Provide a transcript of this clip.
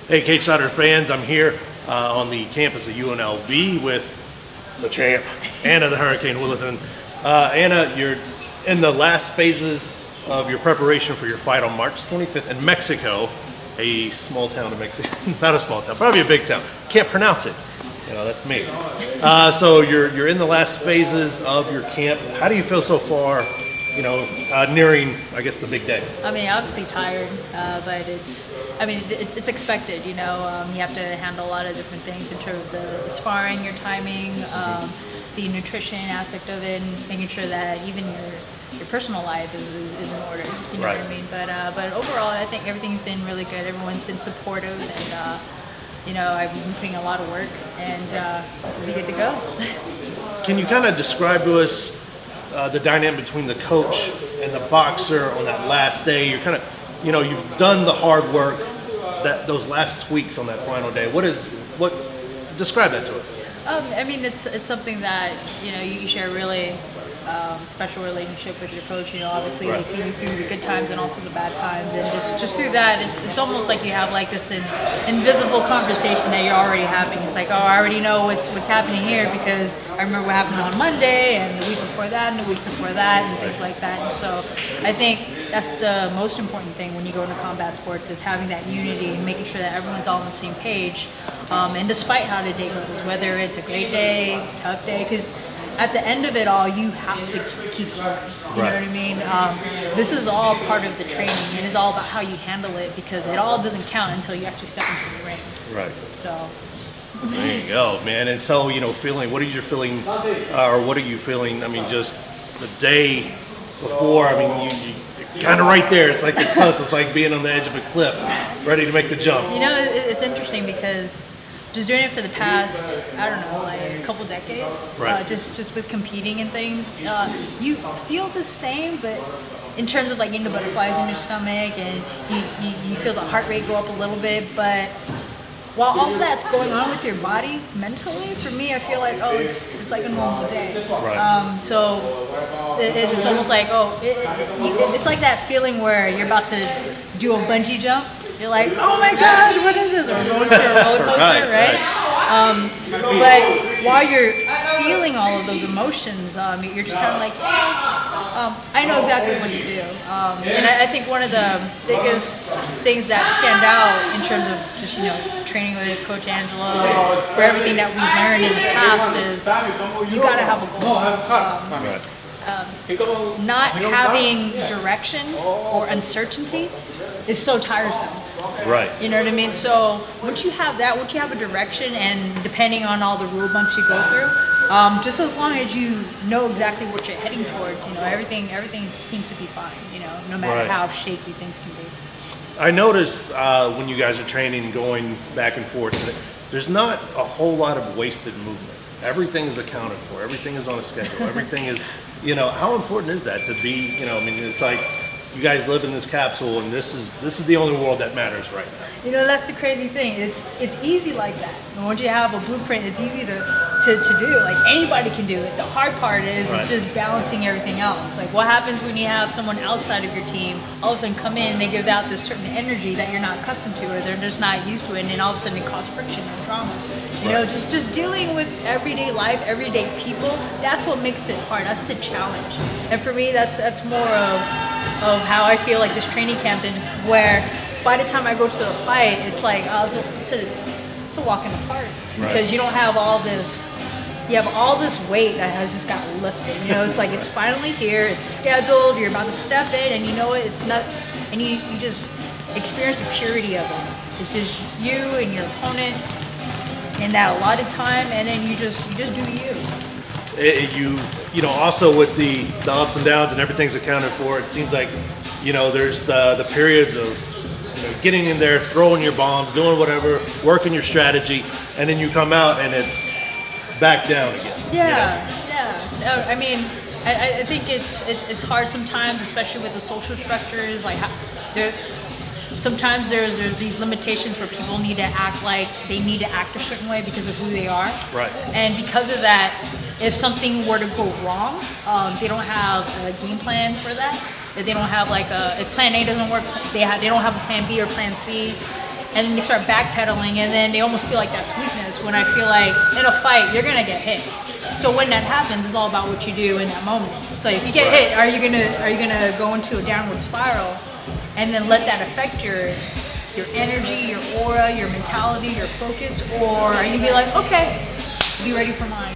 Hey, Cagesiders fans, I'm here on the campus of UNLV with the champ, Anna the Hurricane Julaton. Anna, you're in the last phases of your preparation for your fight on March 25th in Mexico, a small town in Mexico. Not a small town, probably a big town. Can't pronounce it. You know, that's me. So you're in the last phases of your camp. How do you feel so far, you know, nearing, I guess, the big day? I mean, obviously tired, but it's expected, you know. You have to handle a lot of different things in terms of the sparring, your timing, the nutrition aspect of it, and making sure that even your personal life is in order, you know Right. what I mean? But overall, I think everything's been really good. Everyone's been supportive, and you know, I've been putting a lot of work, and we'll be good to go. Can you kind of describe to us the dynamic between the coach and the boxer on that last day? You're kind of, you know, you've done the hard work, that those last tweaks on that final day. Describe that to us. I mean, it's something that, you know, you share a really special relationship with your coach. You know, obviously Right. we see you through the good times and also the bad times, and just through that, it's almost like you have like this invisible conversation that you're already having. It's like, oh, I already know what's happening here because I remember what happened on Monday and the week before that and the week before that and things like that. And so I think that's the most important thing when you go into combat sports, is having that unity and making sure that everyone's all on the same page. And despite how the day goes, whether it's a great day, tough day, because at the end of it all, you have to keep going. You know what I mean? This is all part of the training, and it's all about how you handle it, because it all doesn't count until you actually step into the ring. Right. So. There you go, man. And so, you know, what are you feeling, I mean, just the day before, I mean, you kind of right there. It's like the cusp. It's like being on the edge of a cliff, ready to make the jump. You know, it's interesting because just doing it for the past, I don't know, like a couple decades, Right. just with competing and things, you feel the same, but in terms of like getting the butterflies in your stomach, and you feel the heart rate go up a little bit, but while all that's going on with your body mentally, for me, I feel like, oh, it's like a normal day. Right. So it's almost like, oh, it's like that feeling where you're about to do a bungee jump. You're like, oh my gosh, what is this? Or going through a roller coaster, right? But while you're feeling all of those emotions, you're just kind of like, I know exactly what to do. And I think one of the biggest things that stand out in terms of just, you know, training with Coach Angelo, for everything that we've learned in the past, is you got to have a goal. Right. Not having direction or uncertainty is so tiresome. Right. You know what I mean? So once you have that, once you have a direction, and depending on all the rule bumps you go through, just as long as you know exactly what you're heading towards, you know, everything seems to be fine, you know, no matter Right. how shaky things can be. I noticed when you guys are training, going back and forth, there's not a whole lot of wasted movement. Everything is accounted for. Everything is on a schedule. Everything is, you know, how important is that to be, you know, I mean, it's like you guys live in this capsule, and this is the only world that matters right now. You know, that's the crazy thing. It's easy like that. And once you have a blueprint, it's easy to do. Like, anybody can do it. The hard part is Right. it's just balancing everything else. Like, what happens when you have someone outside of your team all of a sudden come in and they give out this certain energy that you're not accustomed to, or they're just not used to it, and then all of a sudden it causes friction and drama. You know, Right. just dealing with everyday life, everyday people, that's what makes it hard. That's the challenge. And for me, that's more of how I feel like this training camp is, where by the time I go to the fight, it's like, oh, it's a walk in the park. Right. Because you don't have all this, you have all this weight that has just got lifted. You know, it's like, it's finally here, it's scheduled, you're about to step in, and you know it, it's not, and you just experience the purity of it. It's just you and your opponent in that allotted time, and then you just do you. You know, also with the ups and downs and everything's accounted for, it seems like, you know, there's the periods of, you know, getting in there, throwing your bombs, doing whatever, working your strategy, and then you come out and it's back down again. Yeah. No, I mean, I think it's hard sometimes, especially with the social structures. Like, sometimes there's these limitations where people need to act like they need to act a certain way because of who they are. Right. And because of that, if something were to go wrong, they don't have a game plan for that. They don't have like if plan A doesn't work, they don't have a plan B or plan C. and then they start backpedaling, and then they almost feel like that's weakness, when I feel like in a fight you're gonna get hit. So when that happens, it's all about what you do in that moment. So if you get hit, are you gonna go into a downward spiral and then let that affect your energy, your aura, your mentality, your focus, or are you gonna be like, okay, be ready for mine?